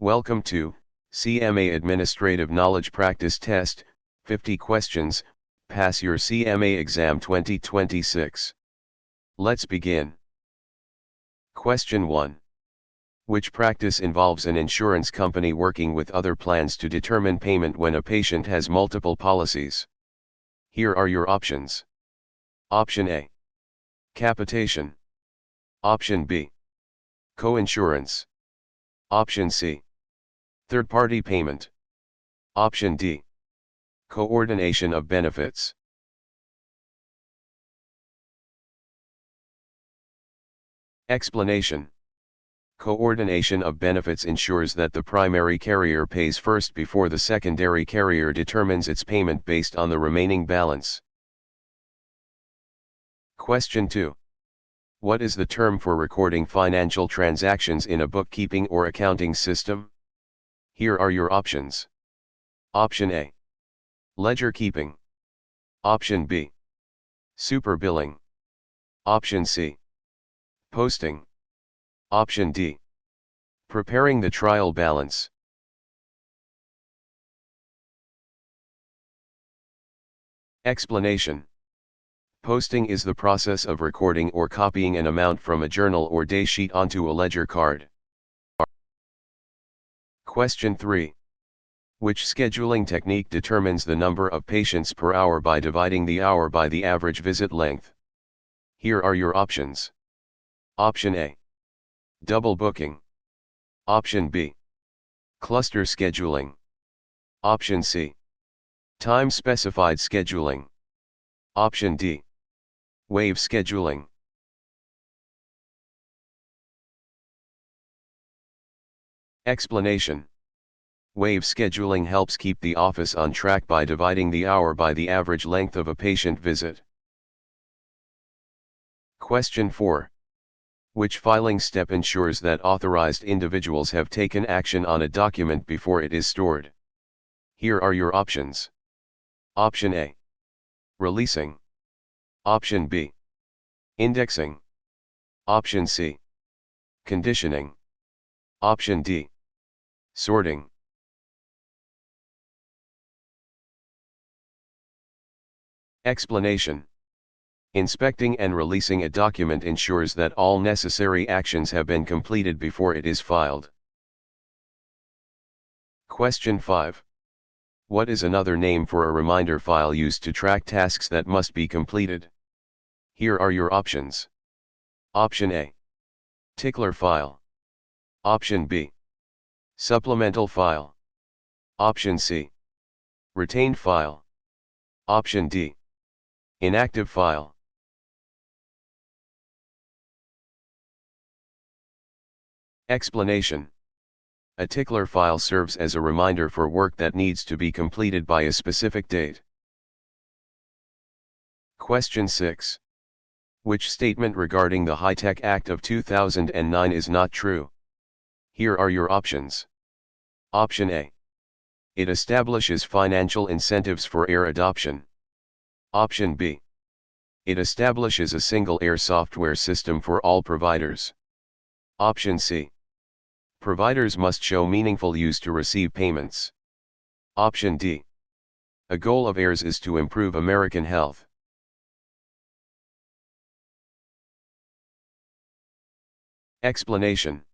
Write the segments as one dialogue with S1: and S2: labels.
S1: Welcome to CMA Administrative Knowledge Practice Test, 50 questions, pass your CMA exam 2026. Let's begin. Question 1. Which practice involves an insurance company working with other plans to determine payment when a patient has multiple policies? Here are your options. Option A. Capitation. Option B. Coinsurance. Option C. Third-party payment. Option D. Coordination of benefits. Explanation. Coordination of benefits ensures that the primary carrier pays first before the secondary carrier determines its payment based on the remaining balance. Question 2. What is the term for recording financial transactions in a bookkeeping or accounting system? Here are your options. Option A. Ledger keeping. Option B. Superbilling. Option C. Posting. Option D. Preparing the trial balance. Explanation. Posting is the process of recording or copying an amount from a journal or daysheet onto a ledger card. Question 3. Which scheduling technique determines the number of patients per hour by dividing the hour by the average visit length? Here are your options. Option A. Double booking. Option B. Cluster scheduling. Option C. Time-specified scheduling. Option D. Wave scheduling. Explanation. Wave scheduling helps keep the office on track by dividing the hour by the average length of a patient visit. Question 4. Which filing step ensures that authorized individuals have taken action on a document before it is stored? Here are your options. Option A. Releasing. Option B. Indexing. Option C. Conditioning. Option D. Sorting. Explanation. Inspecting and releasing a document ensures that all necessary actions have been completed before it is filed. Question 5. What is another name for a reminder file used to track tasks that must be completed? Here are your options. Option A. Tickler file. Option B. Supplemental file. Option C. Retained file. Option D. Inactive file. Explanation. A tickler file serves as a reminder for work that needs to be completed by a specific date. Question 6. Which statement regarding the High-Tech Act of 2009 is not true? Here are your options. Option A. It establishes financial incentives for air adoption. Option B. It establishes a single air software system for all providers. Option C. Providers must show meaningful use to receive payments. Option D. A goal of AIRS is to improve American health. Explanation.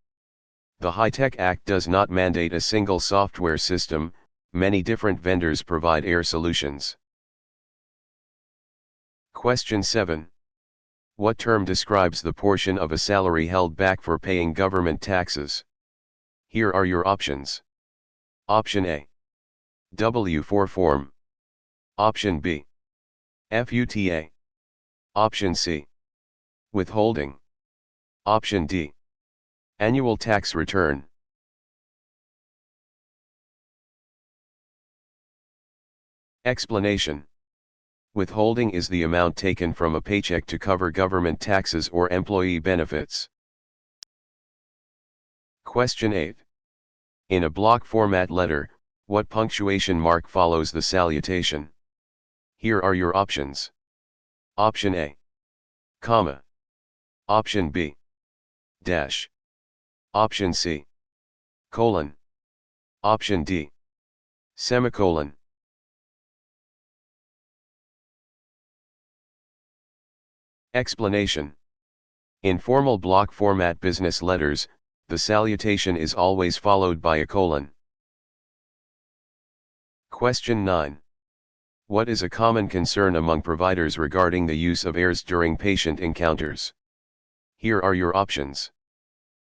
S1: The High-Tech Act does not mandate a single software system, many different vendors provide AIR solutions. Question 7. What term describes the portion of a salary held back for paying government taxes? Here are your options. Option A. W-4 form. Option B. FUTA. Option C. Withholding. Option D. Annual tax return. Explanation. Withholding is the amount taken from a paycheck to cover government taxes or employee benefits. Question 8. In a block format letter, what punctuation mark follows the salutation? Here are your options. Option A. Comma. Option B. Dash. Option C. Colon. Option D. Semicolon. Explanation. In formal block format business letters, the salutation is always followed by a colon. Question 9. What is a common concern among providers regarding the use of AIRS during patient encounters? Here are your options.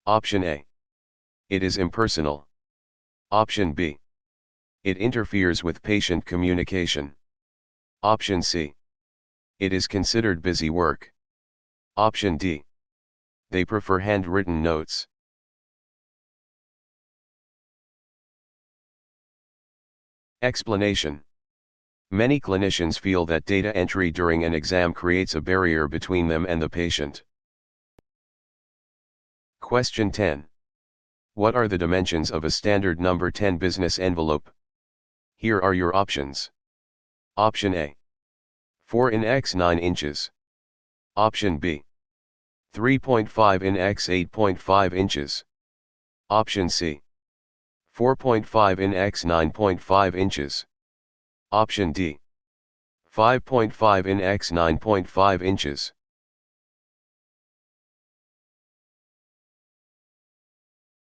S1: Option A. It is impersonal. Option B. It interferes with patient communication. Option C. It is considered busy work. Option D. They prefer handwritten notes. Explanation. Many clinicians feel that data entry during an exam creates a barrier between them and the patient. Question 10. What are the dimensions of a standard number 10 business envelope? Here are your options. Option A. 4 in x 9 inches. Option B. 3.5 in x 8.5 inches. Option C. 4.5 in x 9.5 inches. Option D. 5.5 in x 9.5 inches.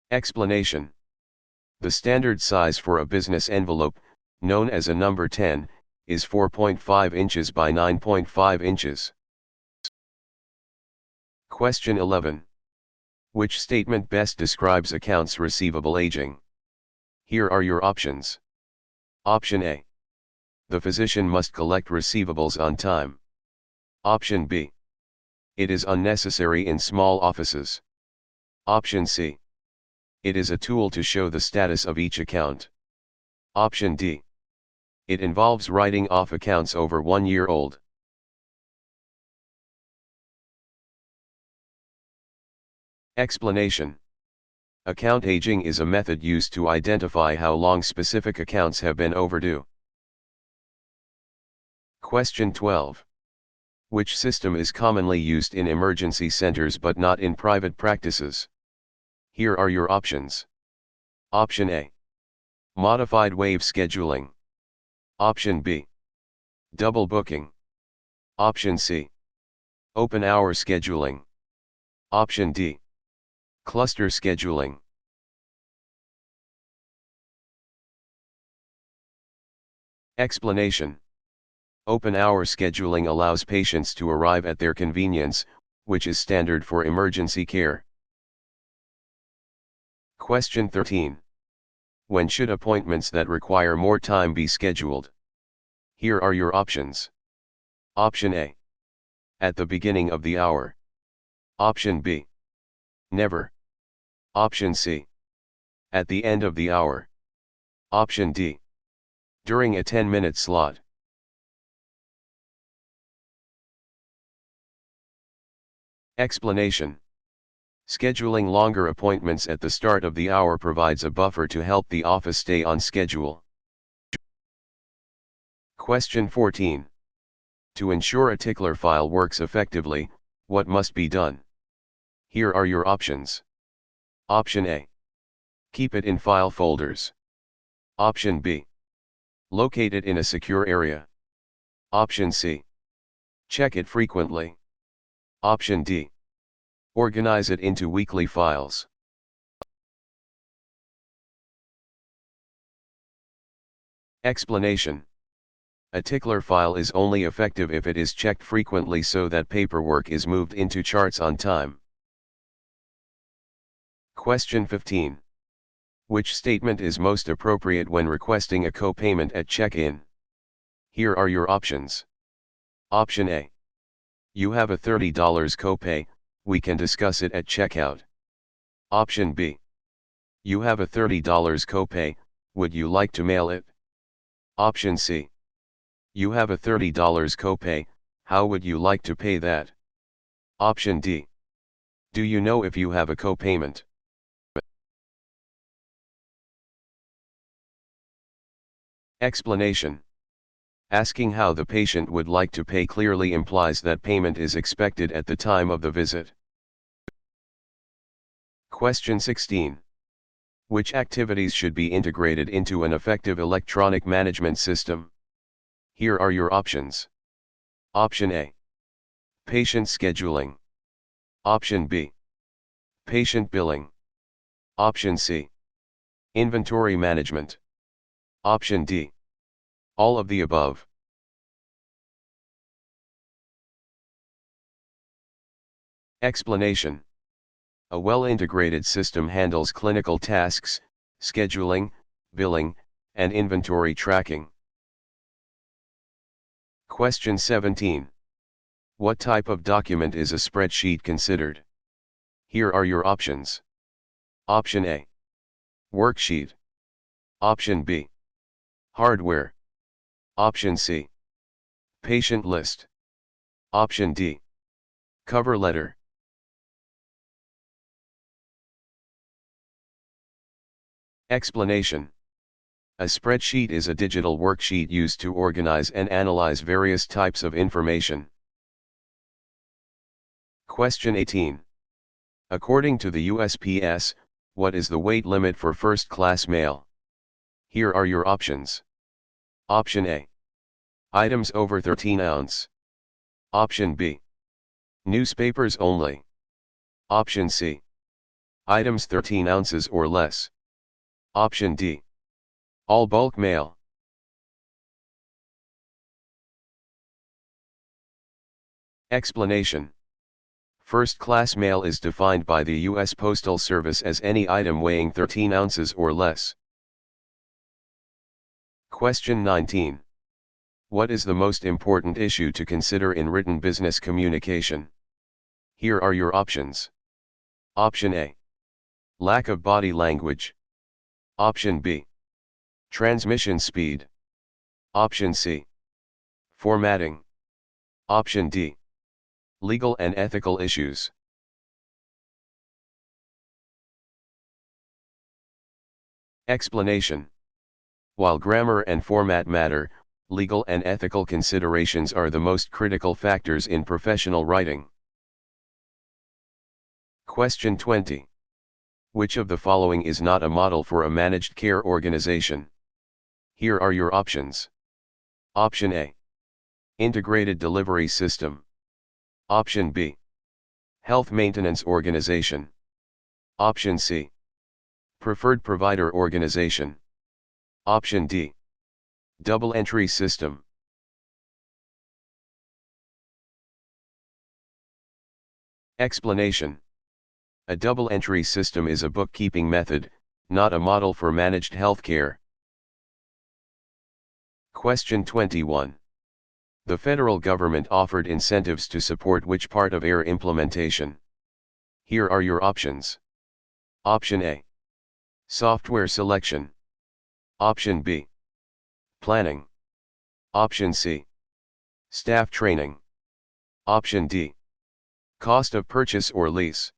S1: Explanation. The standard size for a business envelope, known as a number 10, is 4.5 inches by 9.5 inches. Question 11. Which statement best describes accounts receivable aging? Here are your options. Option A. The physician must collect receivables on time. Option B. It is unnecessary in small offices. Option C. It is a tool to show the status of each account. Option D. It involves writing off accounts over 1 year old. Explanation. Account aging is a method used to identify how long specific accounts have been overdue. Question 12. Which system is commonly used in emergency centers but not in private practices? Here are your options. Option A. Modified wave scheduling. Option B. Double booking. Option C. Open hour scheduling. Option D. Cluster scheduling. Explanation. Open hour scheduling allows patients to arrive at their convenience, which is standard for emergency care. Question 13. When should appointments that require more time be scheduled? Here are your options. Option A. At the beginning of the hour. Option B. Never. Option C. At the end of the hour. Option D. During a 10-minute slot. Explanation. Scheduling longer appointments at the start of the hour provides a buffer to help the office stay on schedule. Question 14. To ensure a tickler file works effectively, what must be done? Here are your options. Option A. Keep it in file folders. Option B. Locate it in a secure area. Option C. Check it frequently. Option D. Organize it into weekly files. Explanation. A tickler file is only effective if it is checked frequently so that paperwork is moved into charts on time. Question 15. Which statement is most appropriate when requesting a co-payment at check-in? Here are your options. Option A. You have a $30 copay, we can discuss it at checkout. Option B. You have a $30 copay, would you like to mail it? Option C. You have a $30 copay, how would you like to pay that? Option D. Do you know if you have a copayment? Explanation. Asking how the patient would like to pay clearly implies that payment is expected at the time of the visit. Question 16. Which activities should be integrated into an effective electronic management system? Here are your options. Option A. Patient scheduling. Option B. Patient billing. Option C. Inventory management. Option D. All of the above. Explanation. A well-integrated system handles clinical tasks, scheduling, billing, and inventory tracking. Question 17. What type of document is a spreadsheet considered? Here are your options. Option A. Worksheet. Option B. Hardware. Option C. Patient list. Option D. Cover letter. Explanation. A spreadsheet is a digital worksheet used to organize and analyze various types of information. Question 18. According to the USPS, what is the weight limit for first-class mail? Here are your options. Option A. Items over 13 ounce. Option B. Newspapers only. Option C. Items 13 ounces or less. Option D. All bulk mail. Explanation. First-class mail is defined by the U.S. Postal Service as any item weighing 13 ounces or less. Question 19. What is the most important issue to consider in written business communication? Here are your options. Option A. Lack of body language. Option B. Transmission speed. Option C. Formatting. Option D. Legal and ethical issues. Explanation. While grammar and format matter, legal and ethical considerations are the most critical factors in professional writing. Question 20. Which of the following is not a model for a managed care organization? Here are your options. Option A. Integrated delivery system. Option B. Health maintenance organization. Option C. Preferred provider organization. Option D. Double entry system. Explanation. A double entry system is a bookkeeping method, not a model for managed healthcare. Question 21. The federal government offered incentives to support which part of AIR implementation? Here are your options. Option A. Software selection. Option B. Planning. Option C. Staff training. Option D. Cost of purchase or lease.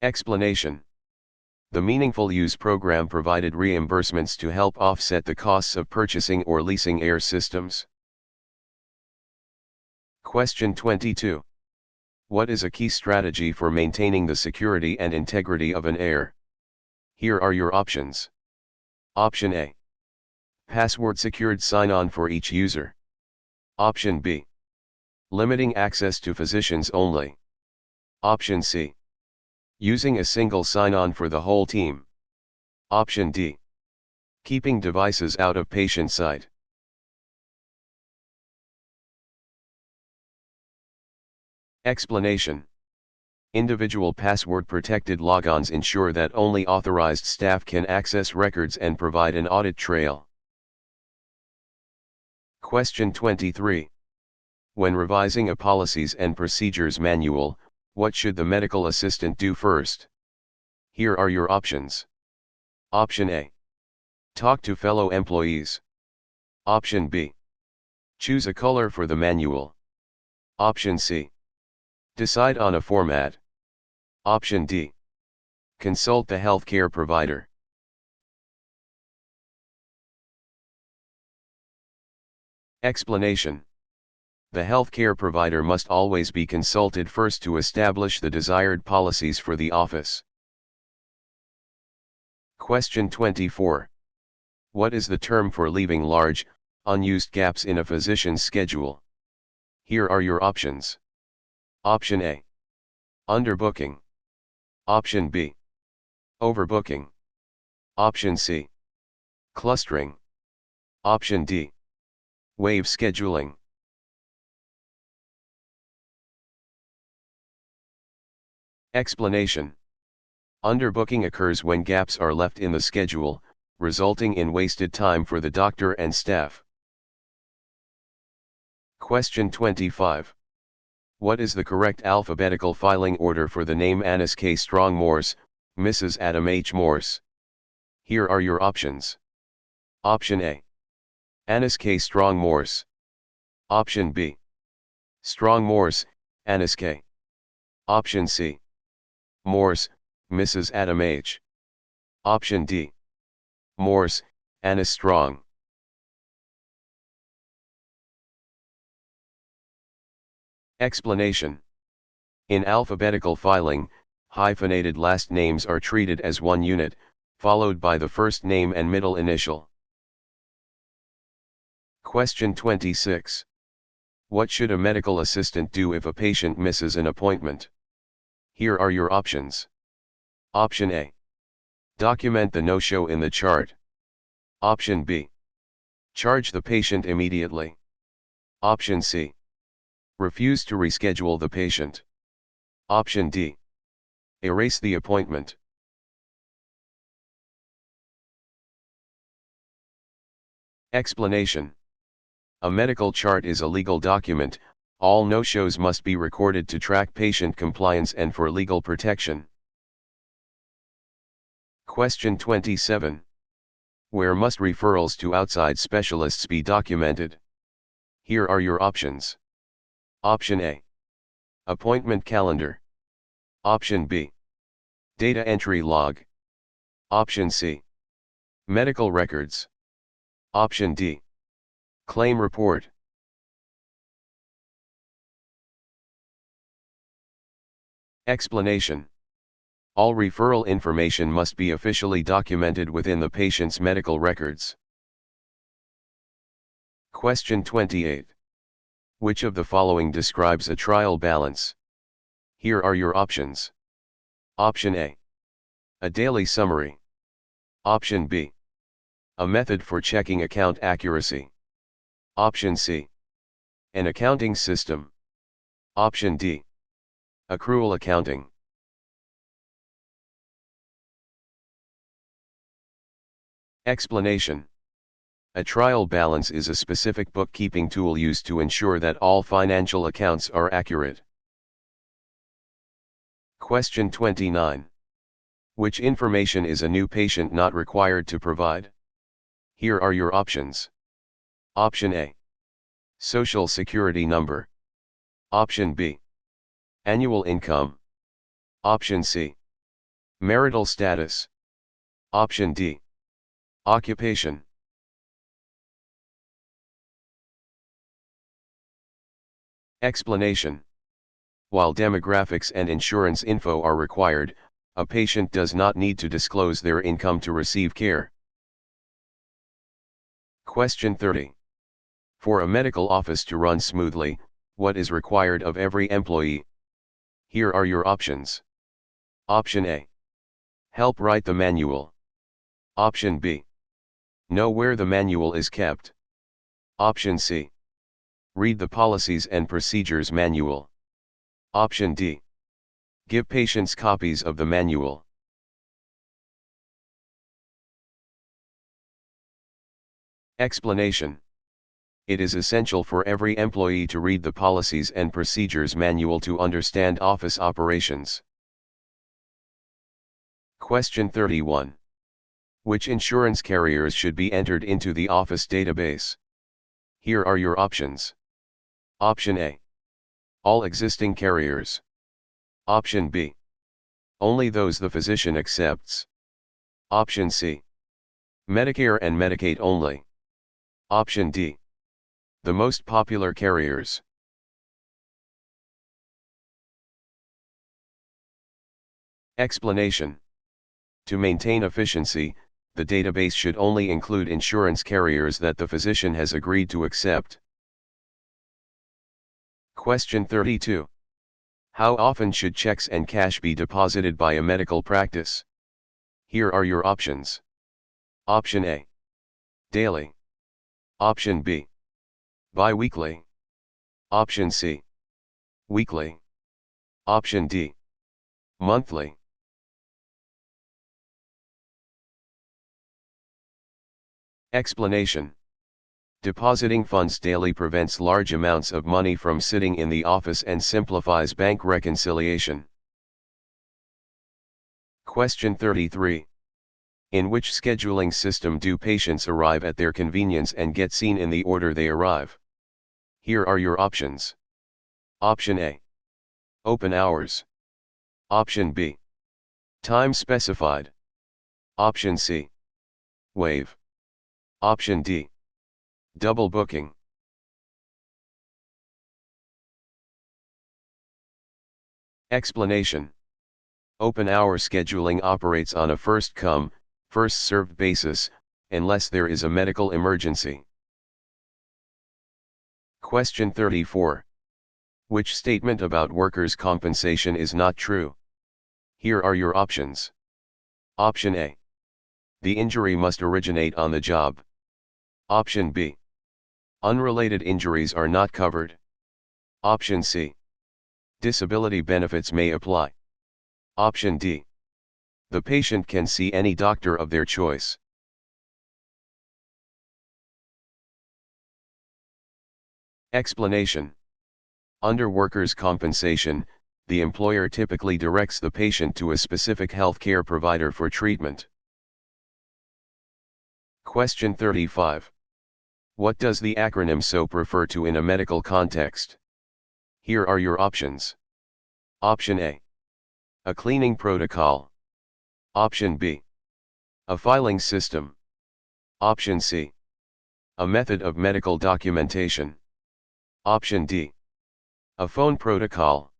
S1: Explanation. The Meaningful Use program provided reimbursements to help offset the costs of purchasing or leasing AIR systems. Question 22. What is a key strategy for maintaining the security and integrity of an AIR? Here are your options. Option A. Password secured sign-on for each user. Option B. Limiting access to physicians only. Option C. Using a single sign-on for the whole team. Option D. Keeping devices out of patient sight. Explanation. Individual password-protected logons ensure that only authorized staff can access records and provide an audit trail. Question 23. When revising a policies and procedures manual, what should the medical assistant do first? Here are your options. Option A. Talk to fellow employees. Option B. Choose a color for the manual. Option C. Decide on a format. Option D. Consult the healthcare provider. Explanation. The healthcare provider must always be consulted first to establish the desired policies for the office. Question 24. What is the term for leaving large, unused gaps in a physician's schedule? Here are your options. Option A. Underbooking. Option B. Overbooking. Option C. Clustering. Option D. Wave scheduling. Explanation. Underbooking occurs when gaps are left in the schedule, resulting in wasted time for the doctor and staff. Question 25. What is the correct alphabetical filing order for the name Annis K. Strong Morse, Mrs. Adam H. Morse? Here are your options. Option A. Annis K. Strong Morse. Option B. Strong Morse, Annis K. Option C. Morse, Mrs. Adam H. Option D. Morse, Annis Strong. Explanation. In alphabetical filing, hyphenated last names are treated as one unit, followed by the first name and middle initial. Question 26. What should a medical assistant do if a patient misses an appointment? Here are your options. Option A. Document the no-show in the chart. Option B. Charge the patient immediately. Option C. Refuse to reschedule the patient. Option D. Erase the appointment. Explanation. A medical chart is a legal document. All no-shows must be recorded to track patient compliance and for legal protection. Question 27. Where must referrals to outside specialists be documented? Here are your options. Option A. Appointment calendar. Option B. Data entry log. Option C. Medical records. Option D. Claim report. Explanation. All referral information must be officially documented within the patient's medical records. Question 28. Which of the following describes a trial balance? Here are your options. Option A. A daily summary. Option B. A method for checking account accuracy. Option C. An accounting system. Option D. Accrual accounting. Explanation. A trial balance is a specific bookkeeping tool used to ensure that all financial accounts are accurate. Question 29. Which information is a new patient not required to provide? Here are your options. Option A. Social Security number. Option B. Annual income. Option C. Marital status. Option D. Occupation. Explanation. While demographics and insurance info are required, a patient does not need to disclose their income to receive care. Question 30. For a medical office to run smoothly, what is required of every employee? Here are your options. Option A. Help write the manual. Option B. Know where the manual is kept. Option C. Read the policies and procedures manual. Option D. Give patients copies of the manual. Explanation. It is essential for every employee to read the policies and procedures manual to understand office operations. Question 31. Which insurance carriers should be entered into the office database? Here are your options. Option A. All existing carriers. Option B. Only those the physician accepts. Option C. Medicare and Medicaid only. Option D. The most popular carriers. Explanation. To maintain efficiency, the database should only include insurance carriers that the physician has agreed to accept. Question 32. How often should checks and cash be deposited by a medical practice? Here are your options. Option A. Daily. Option B. Bi-weekly. Option C. Weekly. Option D. Monthly. Explanation. Depositing funds daily prevents large amounts of money from sitting in the office and simplifies bank reconciliation. Question 33. In which scheduling system do patients arrive at their convenience and get seen in the order they arrive? Here are your options. Option A. Open hours. Option B. Time specified. Option C. Waive. Option D. Double booking. Explanation. Open hour scheduling operates on a first come, first served basis, unless there is a medical emergency. Question 34. Which statement about workers' compensation is not true? Here are your options. Option A. The injury must originate on the job. Option B. Unrelated injuries are not covered. Option C. Disability benefits may apply. Option D. The patient can see any doctor of their choice. Explanation. Under workers' compensation, the employer typically directs the patient to a specific healthcare provider for treatment. Question 35. What does the acronym SOAP refer to in a medical context? Here are your options. Option A. A cleaning protocol. Option B. A filing system. Option C. A method of medical documentation. Option D. A phone protocol.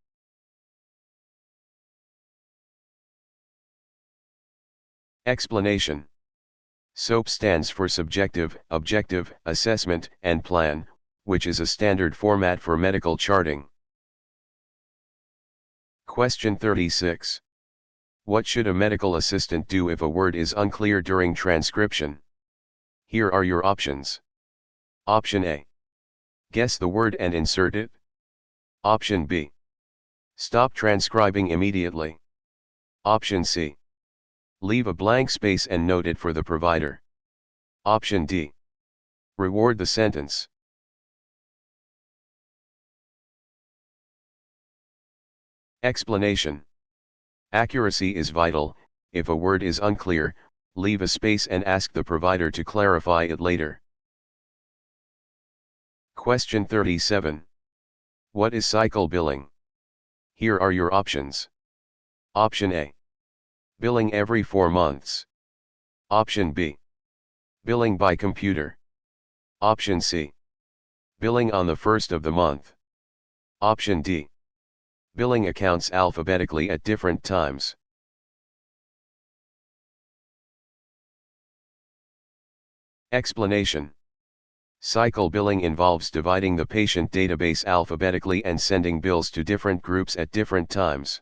S1: Explanation. SOAP stands for Subjective, Objective, Assessment, and Plan, which is a standard format for medical charting. Question 36. What should a medical assistant do if a word is unclear during transcription? Here are your options. Option A. Guess the word and insert it. Option B. Stop transcribing immediately. Option C. Leave a blank space and note it for the provider. Option D. Reward the sentence. Explanation. Accuracy is vital. If a word is unclear, leave a space and ask the provider to clarify it later. Question 37. What is cycle billing? Here are your options. Option A. Billing every 4 months. Option B. Billing by computer. Option C. Billing on the first of the month. Option D. Billing accounts alphabetically at different times. Explanation. Cycle billing involves dividing the patient database alphabetically and sending bills to different groups at different times.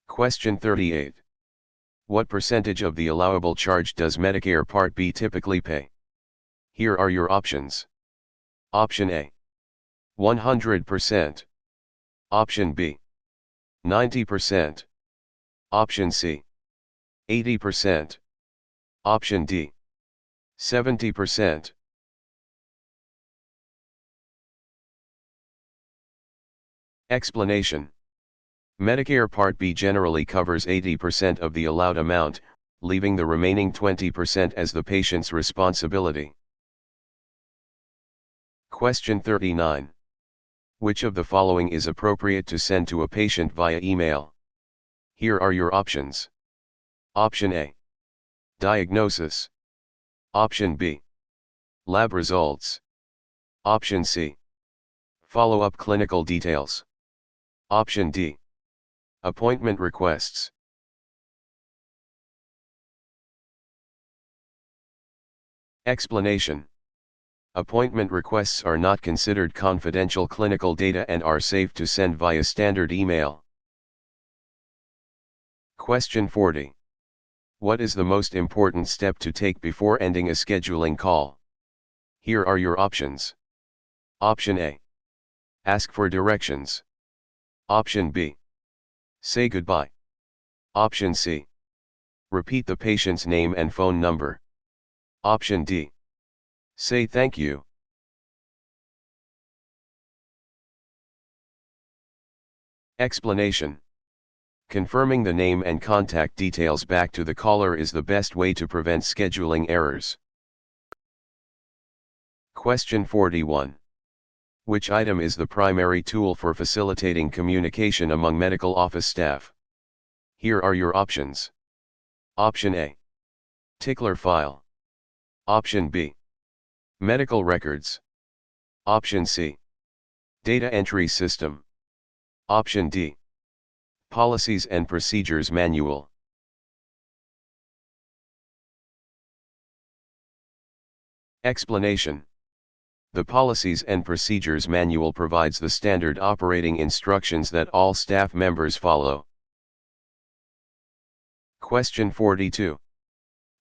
S1: Question 38. What percentage of the allowable charge does Medicare Part B typically pay? Here are your options. Option A. 100%. Option B. 90%. Option C. 80%. Option D. 70%. Explanation. Medicare Part B generally covers 80% of the allowed amount, leaving the remaining 20% as the patient's responsibility. Question 39. Which of the following is appropriate to send to a patient via email? Here are your options. Option A. Diagnosis. Option B. Lab results. Option C. Follow-up clinical details. Option D. Appointment requests. Explanation. Appointment requests are not considered confidential clinical data and are safe to send via standard email. Question 40. What is the most important step to take before ending a scheduling call? Here are your options. Option A. Ask for directions. Option B. Say goodbye. Option C. Repeat the patient's name and phone number. Option D. Say thank you. Explanation. Confirming the name and contact details back to the caller is the best way to prevent scheduling errors. Question 41. Which item is the primary tool for facilitating communication among medical office staff? Here are your options. Option A. Tickler file. Option B. Medical records. Option C. Data entry system. Option D. Policies and procedures manual. Explanation. The Policies and Procedures Manual provides the standard operating instructions that all staff members follow. Question 42.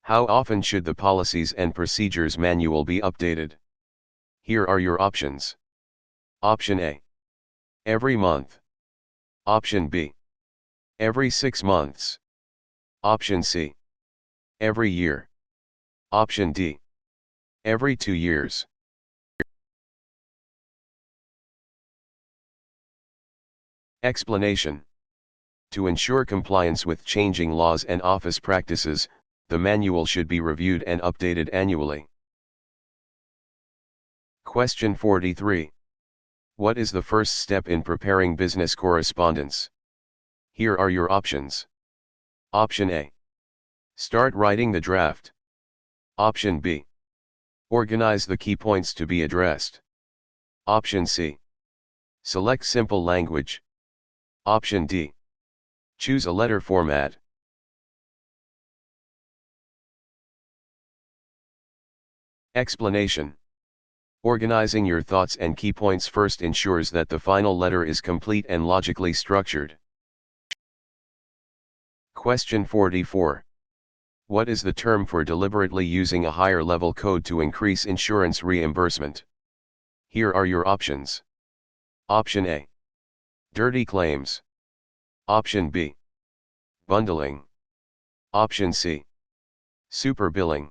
S1: How often should the Policies and Procedures Manual be updated? Here are your options. Option A. Every month. Option B. Every 6 months. Option C. Every year. Option D. Every 2 years. Explanation. To ensure compliance with changing laws and office practices, the manual should be reviewed and updated annually. Question 43. What is the first step in preparing business correspondence? Here are your options. Option A. Start writing the draft. Option B. Organize the key points to be addressed. Option C. Select simple language. Option D. Choose a letter format. Explanation. Organizing your thoughts and key points first ensures that the final letter is complete and logically structured. Question 44. What is the term for deliberately using a higher level code to increase insurance reimbursement? Here are your options. Option A. Dirty claims. Option B. Bundling. Option C. Super billing.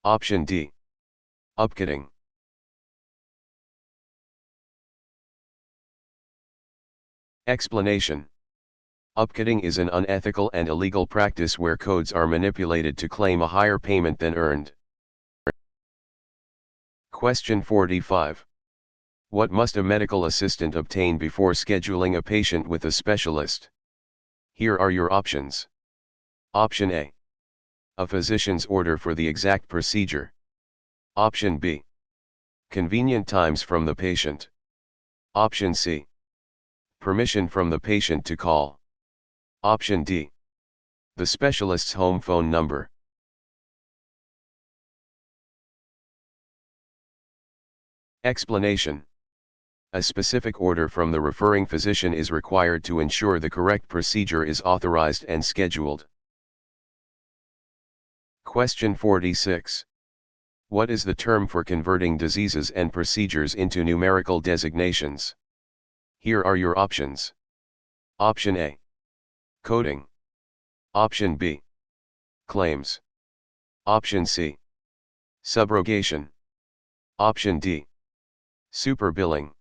S1: Option D. Upcutting. Explanation. Upcutting is an unethical and illegal practice where codes are manipulated to claim a higher payment than earned. Question 45. What must a medical assistant obtain before scheduling a patient with a specialist? Here are your options. Option A. A physician's order for the exact procedure. Option B. Convenient times from the patient. Option C. Permission from the patient to call. Option D. The specialist's home phone number. Explanation. A specific order from the referring physician is required to ensure the correct procedure is authorized and scheduled. Question 46. What is the term for converting diseases and procedures into numerical designations? Here are your options. Option A. Coding. Option B. Claims. Option C. Subrogation. Option D. Superbilling.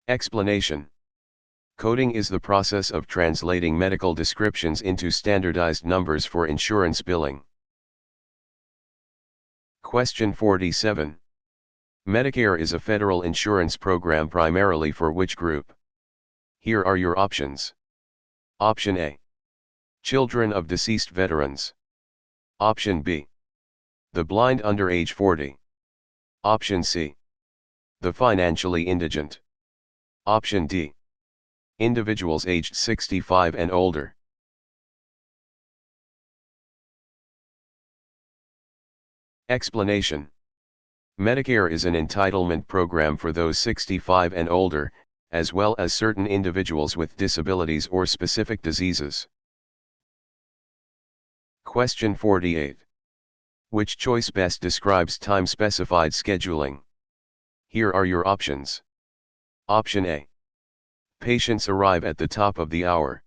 S1: Explanation. Coding is the process of translating medical descriptions into standardized numbers for insurance billing. Question 47. Medicare is a federal insurance program primarily for which group? Here are your options. Option A. Children of deceased veterans. Option B. The blind under age 40. Option C. The financially indigent. Option D. Individuals aged 65 and older. Explanation. Medicare is an entitlement program for those 65 and older, as well as certain individuals with disabilities or specific diseases. Question 48. Which choice best describes time-specified scheduling? Here are your options. Option A. Patients arrive at the top of the hour.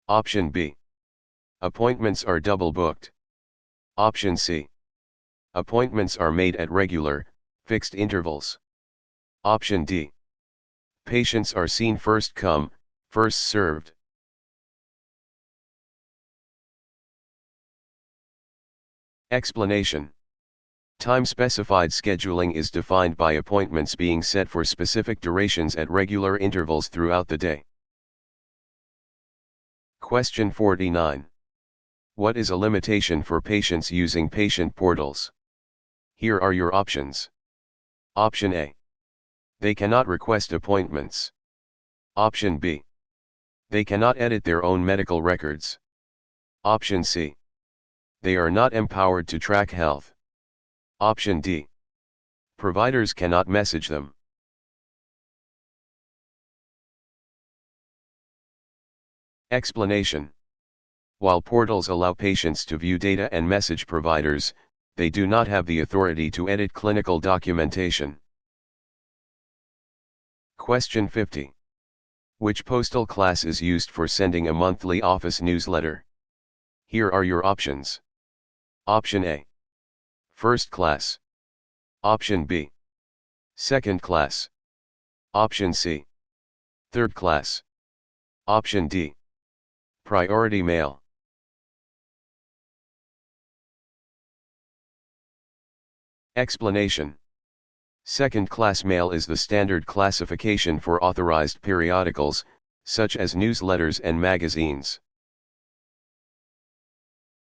S1: Option B. Appointments are double booked. Option C. Appointments are made at regular, fixed intervals. Option D. Patients are seen first come, first served. Explanation. Time-specified scheduling is defined by appointments being set for specific durations at regular intervals throughout the day. Question 49. What is a limitation for patients using patient portals? Here are your options. Option A. They cannot request appointments. Option B. They cannot edit their own medical records. Option C. They are not empowered to track health. Option D. Providers cannot message them. Explanation. While portals allow patients to view data and message providers, they do not have the authority to edit clinical documentation. Question 50. Which postal class is used for sending a monthly office newsletter? Here are your options. Option A. First class. Option B. Second class. Option C. Third class. Option D. Priority mail. Explanation. Second-class mail is the standard classification for authorized periodicals, such as newsletters and magazines.